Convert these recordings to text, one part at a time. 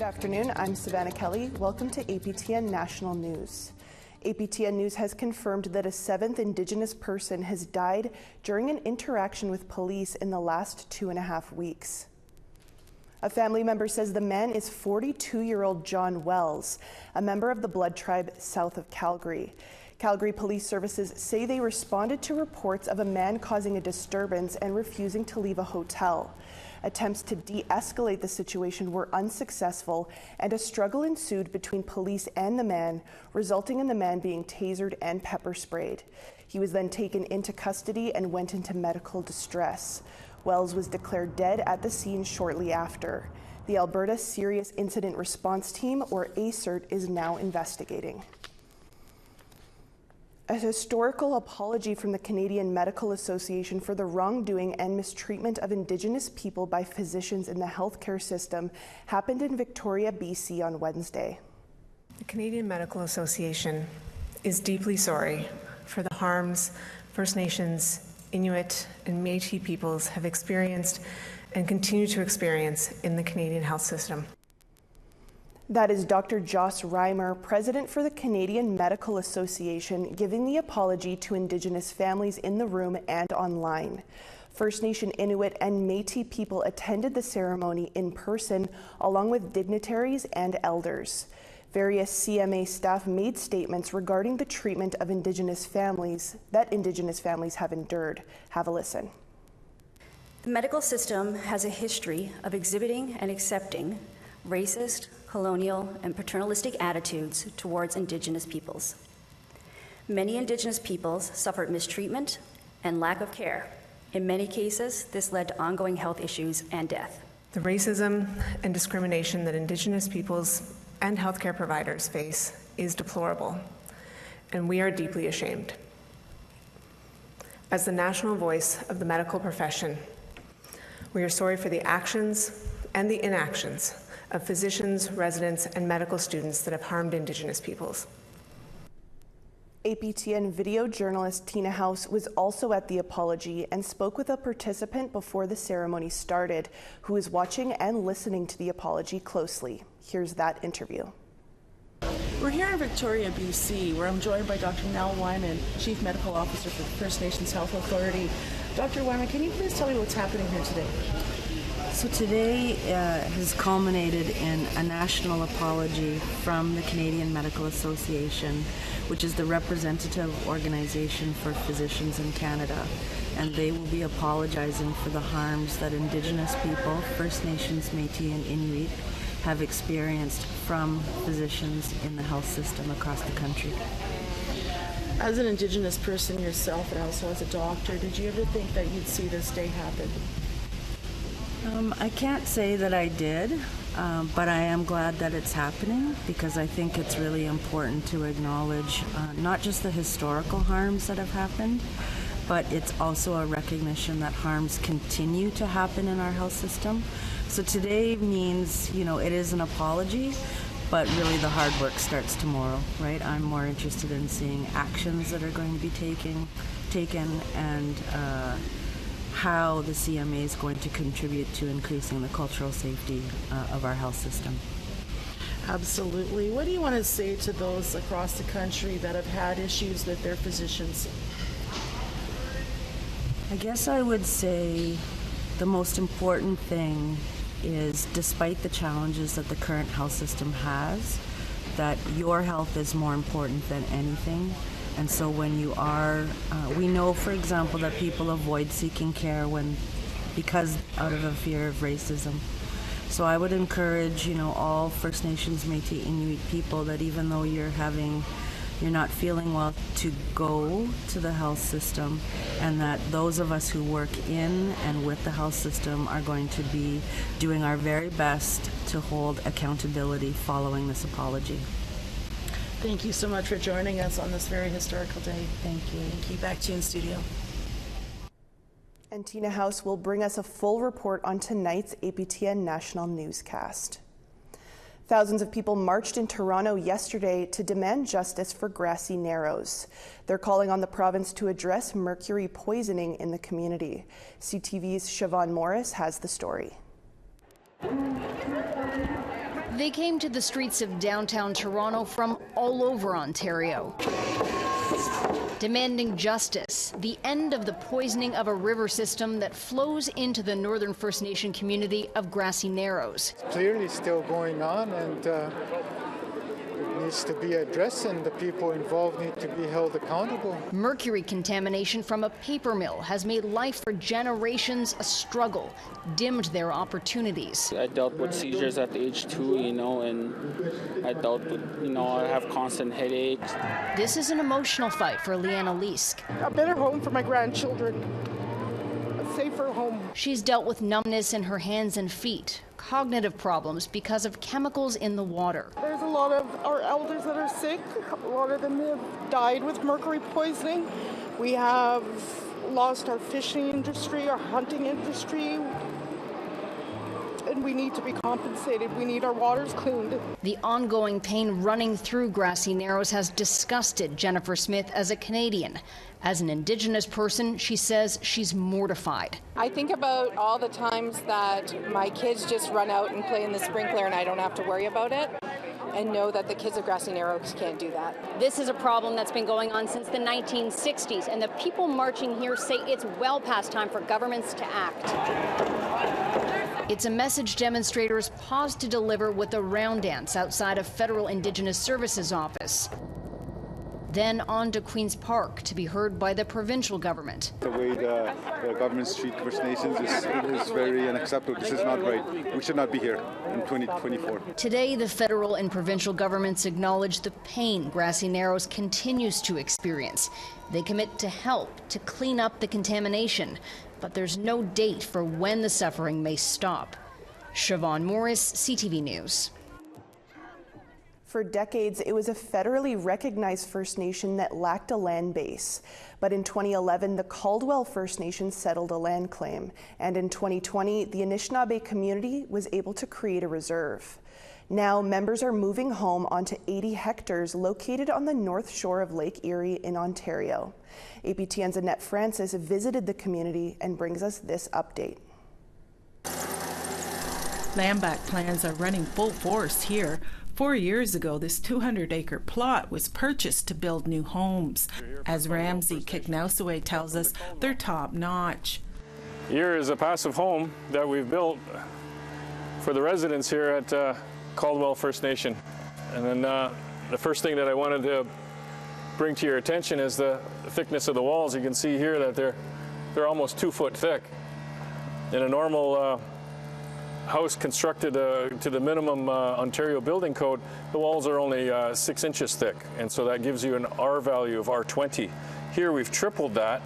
afternoon, I'm Savannah Kelly. Welcome to APTN National News. APTN News has confirmed that a 7th Indigenous person has died during an interaction with police in the last 2.5 weeks. A family member says the man is 42-year-old Jon Wells, a member of the Blood Tribe south of Calgary. Calgary Police Services say they responded to reports of a man causing a disturbance and refusing to leave a hotel. Attempts to de-escalate the situation were unsuccessful, and a struggle ensued between police and the man, resulting in the man being tasered and pepper sprayed. He was then taken into custody and went into medical distress. Wells was declared dead at the scene shortly after. The Alberta Serious Incident Response Team, or ASIRT, is now investigating. A historical apology from the Canadian Medical Association for the wrongdoing and mistreatment of Indigenous people by physicians in the healthcare system happened in Victoria, BC on Wednesday. The Canadian Medical Association is deeply sorry for the harms First Nations, Inuit, and Métis peoples have experienced and continue to experience in the Canadian health system. That is Dr. Joss Reimer, president for the Canadian Medical Association, giving the apology to Indigenous families in the room and online. First Nation, Inuit, and Métis people attended the ceremony in person, along with dignitaries and elders. Various CMA staff made statements regarding the treatment of Indigenous families that Indigenous families have endured. Have a listen. The medical system has a history of exhibiting and accepting racist, colonial, and paternalistic attitudes towards Indigenous peoples. Many Indigenous peoples suffered mistreatment and lack of care. In many cases, this led to ongoing health issues and death. The racism and discrimination that Indigenous peoples and healthcare providers face is deplorable, and we are deeply ashamed. As the national voice of the medical profession, we are sorry for the actions and the inactions of physicians, residents, and medical students that have harmed Indigenous peoples. APTN video journalist Tina House was also at the apology and spoke with a participant before the ceremony started, who is watching and listening to the apology closely. Here's that interview. We're here in Victoria, BC, where I'm joined by Dr. Nell Wyman, Chief Medical Officer for the First Nations Health Authority. Dr. Wyman, can you please tell me what's happening here today? So today has culminated in a national apology from the Canadian Medical Association, which is the representative organization for physicians in Canada. And they will be apologizing for the harms that Indigenous people, First Nations, Métis, and Inuit have experienced from physicians in the health system across the country. As an Indigenous person yourself and also as a doctor, did you ever think that you'd see this day happen? I can't say that I did, but I am glad that it's happening, because I think it's really important to acknowledge not just the historical harms that have happened, but it's also a recognition that harms continue to happen in our health system. So today means, it is an apology, but really the hard work starts tomorrow, right? I'm more interested in seeing actions that are going to be taken and how the CMA is going to contribute to increasing the cultural safety of our health system. Absolutely. What do you want to say to those across the country that have had issues with their physicians? I guess I would say the most important thing is, despite the challenges that the current health system has, that your health is more important than anything. And so when you are, we know, for example, that people avoid seeking care because out of a fear of racism. So I would encourage, all First Nations, Métis, Inuit people that even though you're not feeling well, to go to the health system, and that those of us who work in and with the health system are going to be doing our very best to hold accountability following this apology. Thank you so much for joining us on this very historical day. Thank you. Thank you. Back to you in studio. And Tina House will bring us a full report on tonight's APTN National newscast. Thousands of people marched in Toronto yesterday to demand justice for Grassy Narrows. They're calling on the province to address mercury poisoning in the community. CTV's Siobhan Morris has the story. They came to the streets of downtown Toronto from all over Ontario, demanding justice, the end of the poisoning of a river system that flows into the northern First Nation community of Grassy Narrows. Clearly still going on, and it needs to be addressed, and the people involved need to be held accountable. Mercury contamination from a paper mill has made life for generations a struggle, dimmed their opportunities. I dealt with seizures at age 2, and I dealt with, I have constant headaches. This is an emotional fight for Leanna Leask. A better home for my grandchildren, a safer home. She's dealt with numbness in her hands and feet, cognitive problems because of chemicals in the water. There's a lot of our elders that are sick. A lot of them have died with mercury poisoning. We have lost our fishing industry, our hunting industry, and we need to be compensated. We need our waters cleaned. The ongoing pain running through Grassy Narrows has disgusted Jennifer Smith as a Canadian. As an Indigenous person, she says she's mortified. I think about all the times that my kids just run out and play in the sprinkler and I don't have to worry about it, and know that the kids of Grassy Narrows can't do that. This is a problem that's been going on since the 1960s, and the people marching here say it's well past time for governments to act. It's a message demonstrators paused to deliver with a round dance outside of Federal Indigenous Services office. Then on to Queen's Park to be heard by the provincial government. The way the governments treat First Nations is very unacceptable. This is not right. We should not be here in 2024. Today, the federal and provincial governments acknowledge the pain Grassy Narrows continues to experience. They commit to help to clean up the contamination, but there's no date for when the suffering may stop. Siobhan Morris, CTV News. For decades, it was a federally recognized First Nation that lacked a land base. But in 2011, the Caldwell First Nation settled a land claim. And in 2020, the Anishinaabe community was able to create a reserve. Now, members are moving home onto 80 hectares located on the north shore of Lake Erie in Ontario. APTN's Annette Francis visited the community and brings us this update. Landback plans are running full force here. 4 years ago, this 200-acre plot was purchased to build new homes. As Ramsey Kiknausaway tells us, they're top-notch. Here is a passive home that we've built for the residents here at Caldwell First Nation. And then the first thing that I wanted to bring to your attention is the thickness of the walls. You can see here that they're almost 2 foot thick. In a normal house constructed to the minimum Ontario building code, the walls are only 6 inches thick, and so that gives you an R value of R20. Here we've tripled that,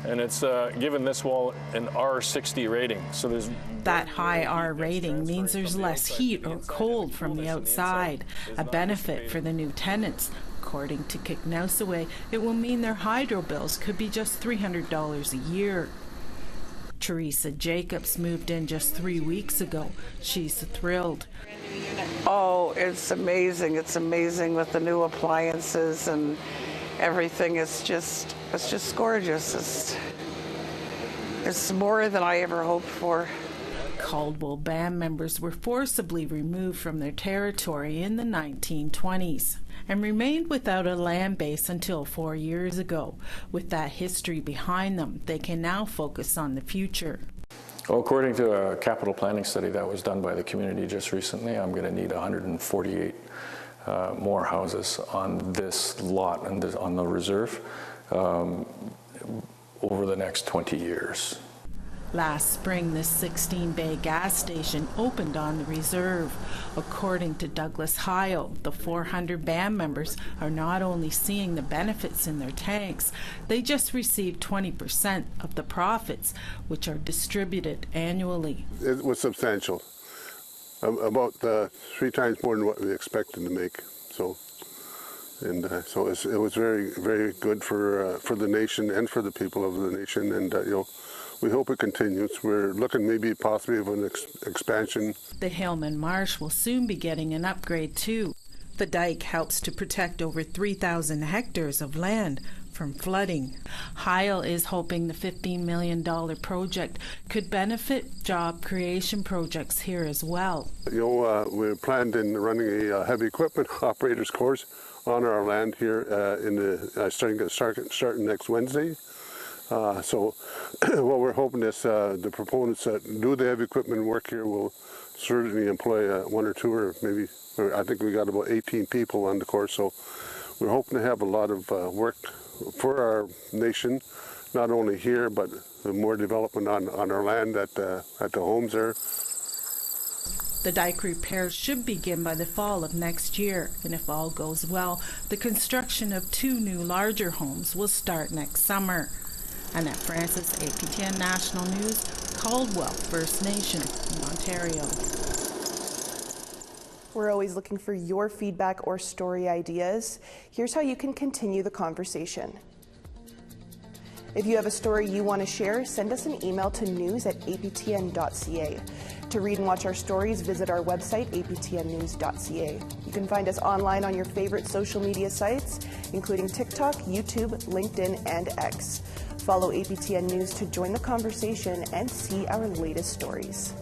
and it's given this wall an R60 rating. So there's that high R rating means there's less heat or cold from the outside, a benefit for the new tenants. According to Kiknausaway, it will mean their hydro bills could be just $300 a year. Teresa Jacobs moved in just 3 weeks ago. She's thrilled. Oh, it's amazing. It's amazing with the new appliances and everything. It's just gorgeous. It's more than I ever hoped for. Caldwell band members were forcibly removed from their territory in the 1920s and remained without a land base until 4 years ago. With that history behind them, they can now focus on the future. Well, according to a capital planning study that was done by the community just recently, I'm going to need 148 more houses on this lot and on the reserve over the next 20 years. Last spring, this 16-bay gas station opened on the reserve. According to Douglas Heil, the 400 band members are not only seeing the benefits in their tanks, they just received 20% of the profits, which are distributed annually. It was substantial, about 3 times more than what we expected to make. So it was very, very good for the nation and for the people of the nation, and we hope it continues. We're looking maybe possibly of an expansion. The Hillman Marsh will soon be getting an upgrade too. The dike helps to protect over 3,000 hectares of land from flooding. Heil is hoping the $15 million project could benefit job creation projects here as well. We planned in running a heavy equipment operators course on our land here starting next Wednesday. So what we're hoping is the proponents that do the heavy equipment work here will certainly employ one or two, or maybe, I think we got about 18 people on the course. So we're hoping to have a lot of work for our nation, not only here, but more development on our land at the homes there. The dike repairs should begin by the fall of next year, and if all goes well, the construction of 2 new larger homes will start next summer. Annette Francis, APTN National News, Caldwell, First Nation, in Ontario. We're always looking for your feedback or story ideas. Here's how you can continue the conversation. If you have a story you want to share, send us an email to news@aptn.ca. To read and watch our stories, visit our website, aptnnews.ca. You can find us online on your favorite social media sites, including TikTok, YouTube, LinkedIn, and X. Follow APTN News to join the conversation and see our latest stories.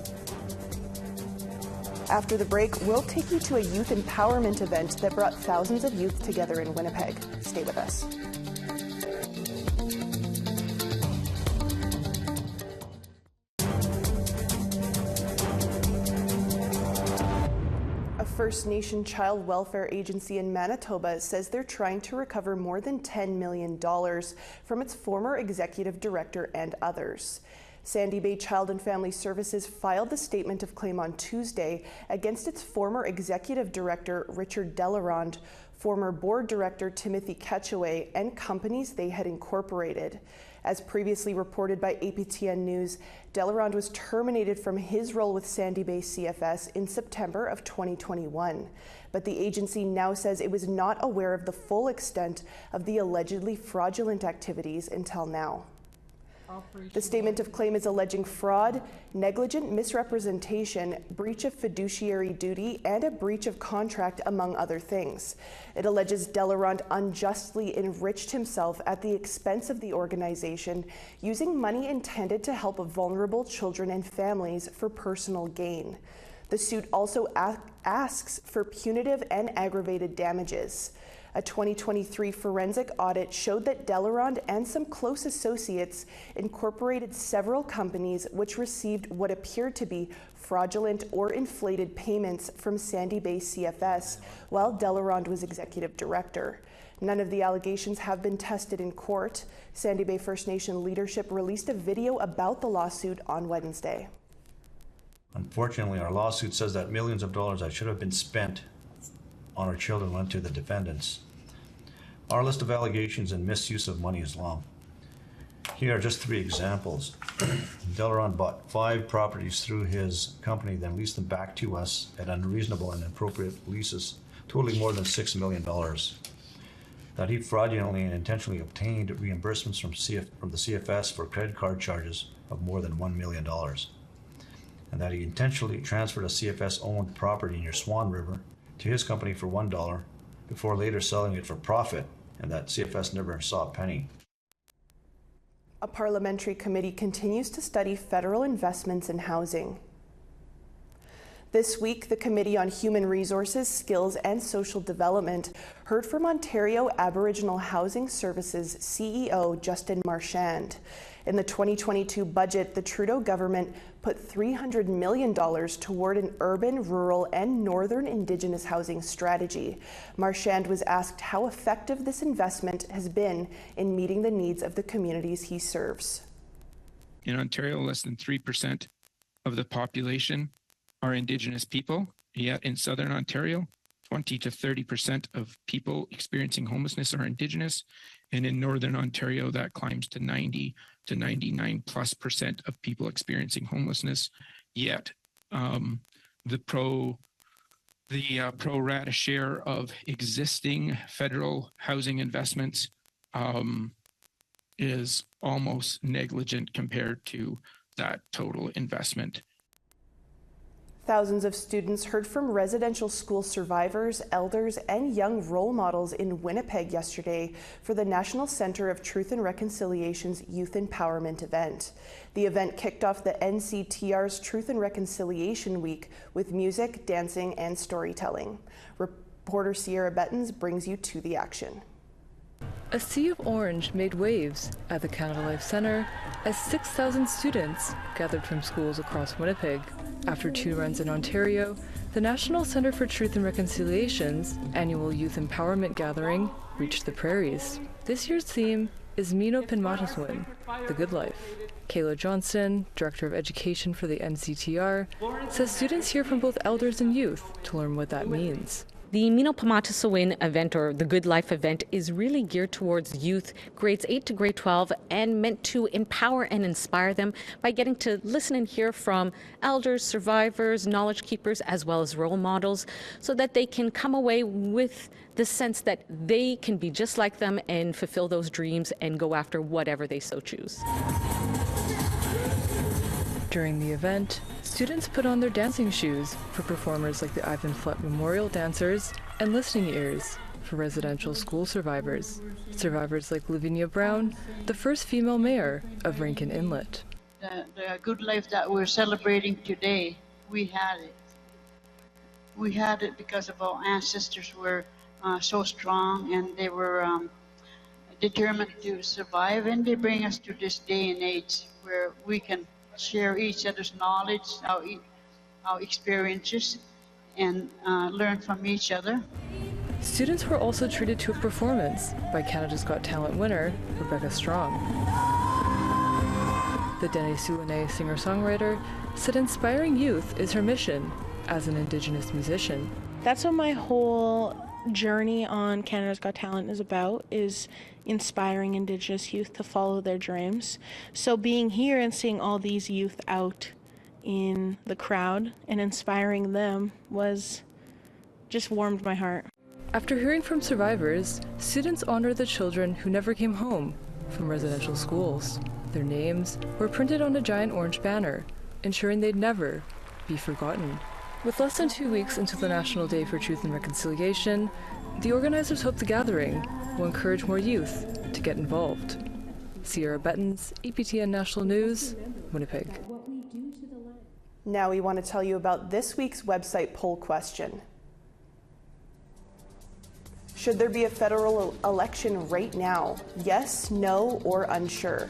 After the break, we'll take you to a youth empowerment event that brought thousands of youth together in Winnipeg. Stay with us. A First Nation child welfare agency in Manitoba says they're trying to recover more than $10 million from its former executive director and others. Sandy Bay Child and Family Services filed the statement of claim on Tuesday against its former executive director, Richard Delarond, former board director, Timothy Ketchaway, and companies they had incorporated. As previously reported by APTN News, Delarond was terminated from his role with Sandy Bay CFS in September of 2021. But the agency now says it was not aware of the full extent of the allegedly fraudulent activities until now. The statement of claim is alleging fraud, negligent misrepresentation, breach of fiduciary duty, and a breach of contract, among other things. It alleges Delarond unjustly enriched himself at the expense of the organization, using money intended to help vulnerable children and families for personal gain. The suit also asks for punitive and aggravated damages. A 2023 forensic audit showed that Delarond and some close associates incorporated several companies which received what appeared to be fraudulent or inflated payments from Sandy Bay CFS while Delarond was executive director. None of the allegations have been tested in court. Sandy Bay First Nation leadership released a video about the lawsuit on Wednesday. Unfortunately, our lawsuit says that millions of dollars that should have been spent on our children went to the defendants. Our list of allegations and misuse of money is long. Here are just 3 examples. Delarond bought 5 properties through his company, then leased them back to us at unreasonable and inappropriate leases, totaling more than $6 million. That he fraudulently and intentionally obtained reimbursements from the CFS for credit card charges of more than $1 million. And that he intentionally transferred a CFS-owned property near Swan River to his company for $1 before later selling it for profit, and that CFS never saw a penny. A parliamentary committee continues to study federal investments in housing. This week, the Committee on Human Resources, Skills and Social Development heard from Ontario Aboriginal Housing Services CEO Justin Marchand. In the 2022 budget, the Trudeau government put $300 million toward an urban, rural, and northern Indigenous housing strategy. Marchand was asked how effective this investment has been in meeting the needs of the communities he serves. In Ontario, less than 3% of the population are Indigenous people, yet in Southern Ontario, 20 to 30% of people experiencing homelessness are Indigenous, and in Northern Ontario, that climbs to 90 to 99+% of people experiencing homelessness. Yet, the pro rata share of existing federal housing investments is almost negligent compared to that total investment. Thousands of students heard from residential school survivors, elders, and young role models in Winnipeg yesterday for the National Centre of Truth and Reconciliation's Youth Empowerment event. The event kicked off the NCTR's Truth and Reconciliation Week with music, dancing, and storytelling. Reporter Sierra Bettens brings you to the action. A sea of orange made waves at the Canada Life Centre as 6,000 students gathered from schools across Winnipeg. After 2 runs in Ontario, the National Centre for Truth and Reconciliation's annual Youth Empowerment Gathering reached the prairies. This year's theme is Mino Pinmataswin, the Good Life. Kayla Johnston, Director of Education for the NCTR, says students hear from both elders and youth to learn what that means. The Mino Pinmataswin event, or the Good Life event, is really geared towards youth, grades 8 to grade 12, and meant to empower and inspire them by getting to listen and hear from elders, survivors, knowledge keepers, as well as role models, so that they can come away with the sense that they can be just like them and fulfill those dreams and go after whatever they so choose. During the event, students put on their dancing shoes for performers like the Ivan Flood Memorial Dancers and listening ears for residential school survivors. Survivors like Lavinia Brown, the first female mayor of Rankin Inlet. The good life that we're celebrating today, we had it. We had it because of our ancestors were so strong, and they were determined to survive, and they bring us to this day and age where we can share each other's knowledge, our experiences, and learn from each other. Students were also treated to a performance by Canada's Got Talent winner, Rebecca Strong. The Dene Sulene singer-songwriter said inspiring youth is her mission as an Indigenous musician. That's what my whole journey on Canada's Got Talent is about, is inspiring Indigenous youth to follow their dreams. So being here and seeing all these youth out in the crowd and inspiring them just warmed my heart. After hearing from survivors, students honor the children who never came home from residential schools. Their names were printed on a giant orange banner, ensuring they'd never be forgotten. With less than 2 weeks until the National Day for Truth and Reconciliation, the organizers hope the gathering will encourage more youth to get involved. Sierra Bettens, APTN National News, Winnipeg. Now we want to tell you about this week's website poll question. Should there be a federal election right now? Yes, no, or unsure?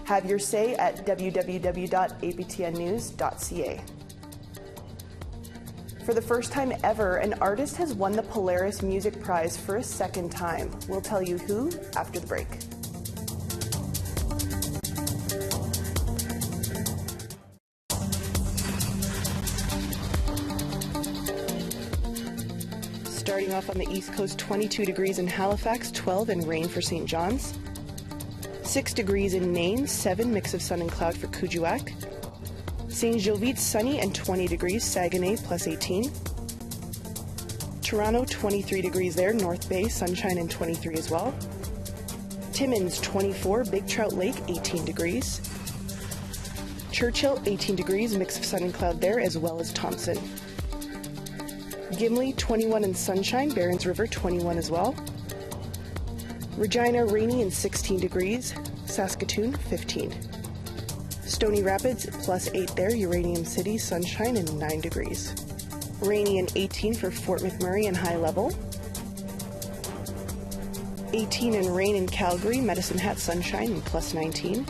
Have your say at www.aptnnews.ca. For the first time ever, an artist has won the Polaris Music Prize for a second time. We'll tell you who after the break. Starting off on the East Coast, 22 degrees in Halifax, 12 and rain for St. John's. 6 degrees in Nain, 7 mix of sun and cloud for Kuujjuaq. St. Gilles, sunny and 20 degrees, Saguenay plus 18. Toronto, 23 degrees there, North Bay, sunshine and 23 as well. Timmins, 24, Big Trout Lake, 18 degrees. Churchill, 18 degrees, mix of sun and cloud there, as well as Thompson. Gimli, 21 and sunshine, Barons River, 21 as well. Regina, rainy and 16 degrees, Saskatoon, 15. Stony Rapids, plus 8 there, Uranium City, sunshine and 9 degrees. Rainy and 18 for Fort McMurray and High Level. 18 and rain in Calgary, Medicine Hat, sunshine and plus 19.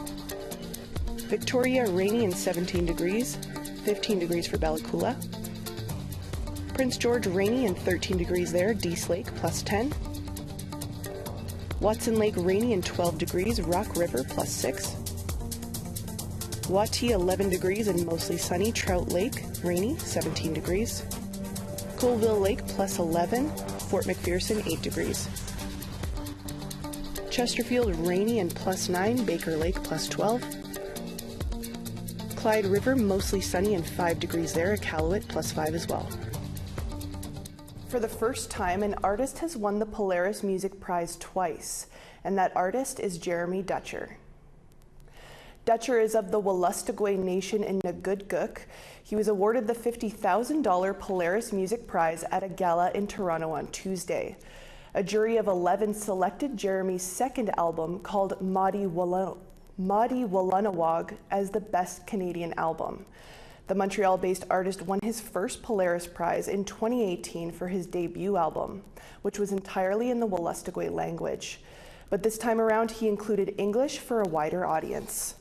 Victoria, rainy and 17 degrees, 15 degrees for Bella Coola. Prince George, rainy and 13 degrees there, Dease Lake, plus 10. Watson Lake, rainy and 12 degrees, Rock River, plus 6. Wati, 11 degrees and mostly sunny, Trout Lake, rainy, 17 degrees. Colville Lake, plus 11, Fort McPherson, 8 degrees. Chesterfield, rainy and plus 9, Baker Lake, plus 12. Clyde River, mostly sunny and 5 degrees there, Iqaluit, plus 5 as well. For the first time, an artist has won the Polaris Music Prize twice, and that artist is Jeremy Dutcher. Dutcher is of the Wolastoqey Nation in Nagudguk. He was awarded the $50,000 Polaris Music Prize at a gala in Toronto on Tuesday. A jury of 11 selected Jeremy's second album, called Maudie Walunawag, as the best Canadian album. The Montreal-based artist won his first Polaris Prize in 2018 for his debut album, which was entirely in the Wolastoqey language. But this time around, he included English for a wider audience.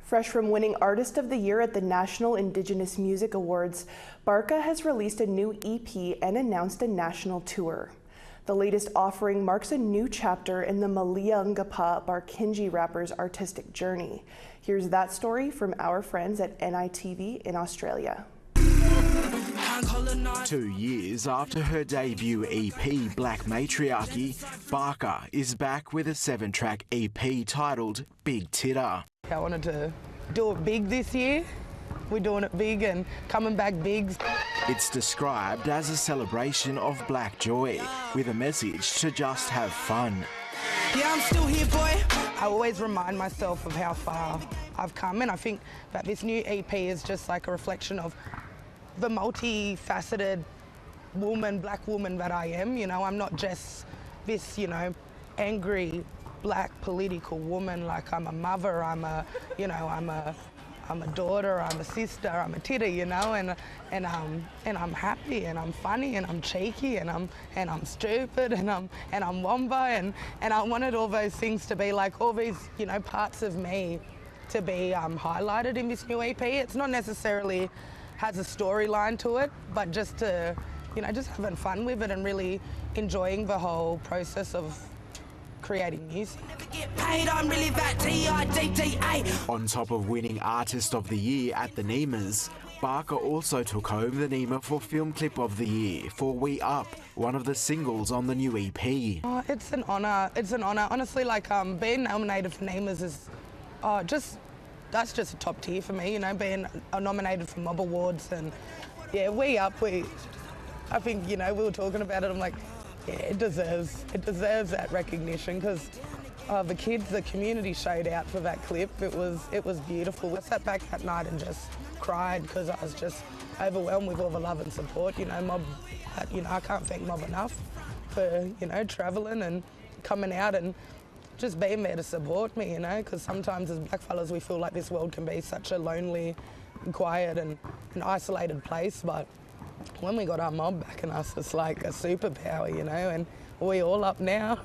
Fresh from winning Artist of the Year at the National Indigenous Music Awards, Barka has released a new EP and announced a national tour. The latest offering marks a new chapter in the Maliangapa Barkinji rapper's artistic journey. Here's that story from our friends at NITV in Australia. 2 years after her debut EP, Black Matriarchy, Barka is back with a 7-track EP titled Big Titter. I wanted to do it big this year. We're doing it big and coming back big. It's described as a celebration of black joy, with a message to just have fun. Yeah, I'm still here, boy. I always remind myself of how far I've come, and I think that this new EP is just like a reflection of the multifaceted woman, black woman that I am. You know, I'm not just this, you know, angry black political woman. Like, I'm a mother, I'm a daughter, I'm a sister, I'm a titter, you know, and I'm happy and I'm funny and I'm cheeky and I'm stupid and I'm womba and I wanted all those things to be like all these, you know, parts of me to be highlighted in this new EP. It's not necessarily has a storyline to it, but just to, you know, just having fun with it and really enjoying the whole process of creating music. On top of winning Artist of the Year at the NEMAs, Barka also took home the NEMA for Film Clip of the Year for We Up, one of the singles on the new EP. Oh, it's an honour. It's an honour. Honestly, like being nominated for NEMAs is that's just a top tier for me. You know, being nominated for Mob Awards and yeah, We Up. I think, you know, we were talking about it. I'm like, yeah, it deserves that recognition because the kids, the community showed out for that clip. It was beautiful. I sat back that night and just cried because I was just overwhelmed with all the love and support. You know, Mob, you know, I can't thank Mob enough for, you know, travelling and coming out and just being there to support me, you know, because sometimes as blackfellas we feel like this world can be such a lonely, quiet and an isolated place, but when we got our Mob backing us, it's like a superpower, you know, and we all up now.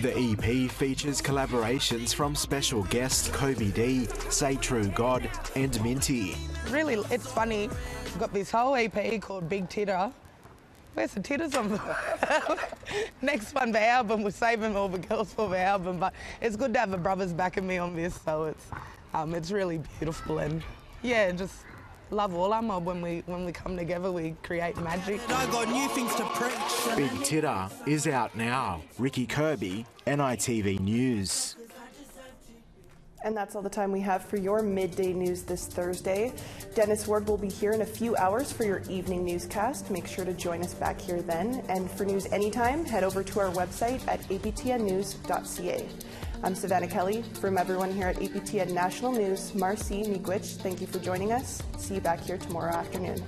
The EP features collaborations from special guests Kobe D, Say True God and Minty. Really, it's funny, we've got this whole EP called Big Titter. Where's the titters on the next one, the album? We're saving all the girls for the album, but it's good to have the brothers backing me on this, so it's really beautiful and yeah, just love all our Mob. When we come together, we create magic. I got new things to preach. Big Titter is out now. Ricky Kirby, NITV News. And that's all the time we have for your midday news this Thursday. Dennis Ward will be here in a few hours for your evening newscast. Make sure to join us back here then. And for news anytime, head over to our website at aptnnews.ca. I'm Savannah Kelly. From everyone here at APTN National News, Marcy Miigwech, thank you for joining us. See you back here tomorrow afternoon.